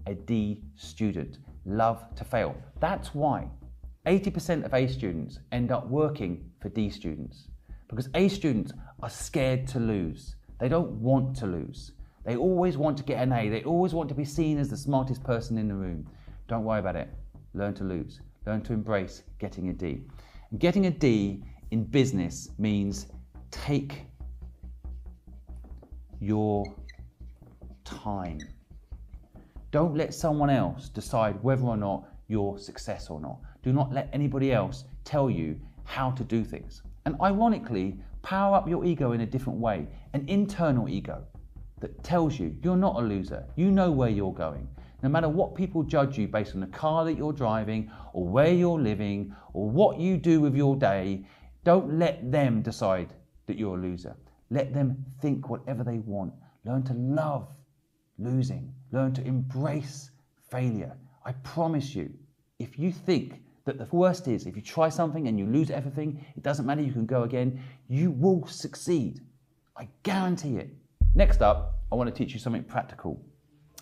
a D student. Love to fail. That's why 80% of A students end up working for D students, because A students are scared to lose. They don't want to lose. They always want to get an A. They always want to be seen as the smartest person in the room. Don't worry about it. Learn to lose. Learn to embrace getting a D. And getting a D in business means take your time. Don't let someone else decide whether or not you're success or not. Do not let anybody else tell you how to do things. And ironically, power up your ego in a different way, an internal ego that tells you you're not a loser. You know where you're going. No matter what people judge you based on the car that you're driving or where you're living or what you do with your day, don't let them decide that you're a loser. Let them think whatever they want. Learn to love losing. Learn to embrace failure. I promise you, if you think that the worst is if you try something and you lose everything, it doesn't matter, you can go again, you will succeed. I guarantee it. Next up, I want to teach you something practical.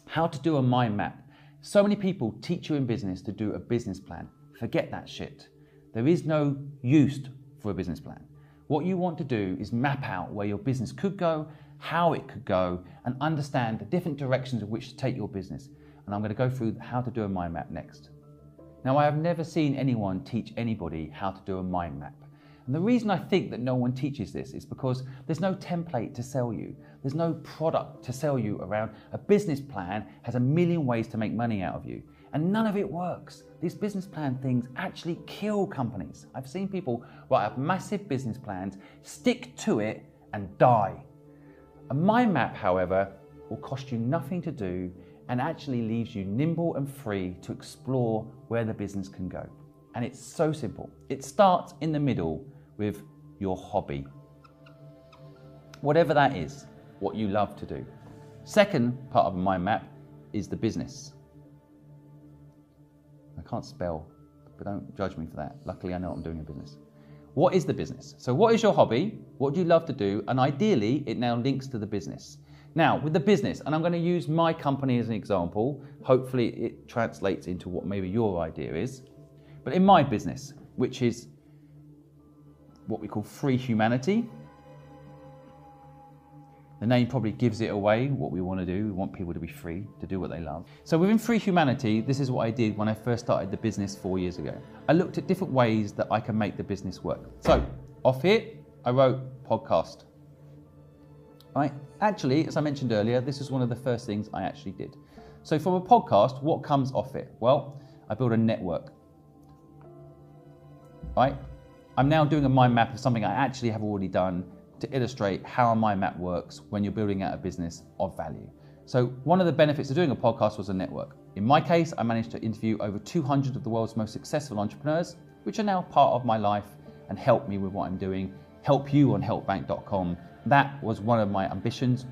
How to do a mind map. So many people teach you in business to do a business plan. Forget that shit. There is no use for a business plan. What you want to do is map out where your business could go, how it could go, and understand the different directions in which to take your business. And I'm going to go through how to do a mind map next. Now, I have never seen anyone teach anybody how to do a mind map. And the reason I think that no one teaches this is because there's no template to sell you. There's no product to sell you around. A business plan has a million ways to make money out of you. And none of it works. These business plan things actually kill companies. I've seen people write up massive business plans, stick to it, and die. A mind map, however, will cost you nothing to do and actually leaves you nimble and free to explore where the business can go. And it's so simple. It starts in the middle with your hobby. Whatever that is, what you love to do. Second part of a mind map is the business. I can't spell, but don't judge me for that. Luckily, I know what I'm doing in business. What is the business? So what is your hobby? What do you love to do? And ideally, it now links to the business. Now, with the business, and I'm going to use my company as an example, hopefully it translates into what maybe your idea is. But in my business, which is what we call Free Humanity, the name probably gives it away, what we want to do. We want people to be free, to do what they love. So within Free Humanity, this is what I did when I first started the business 4 years ago. I looked at different ways that I can make the business work. So off here, I wrote podcast. Right? Actually, as I mentioned earlier, this is one of the first things I actually did. So from a podcast, what comes off it? Well, I built a network. Right? I'm now doing a mind map of something I actually have already done to illustrate how a mind map works when you're building out a business of value. So one of the benefits of doing a podcast was a network. In my case, I managed to interview over 200 of the world's most successful entrepreneurs, which are now part of my life and help me with what I'm doing, help you on helpbank.com. That was one of my ambitions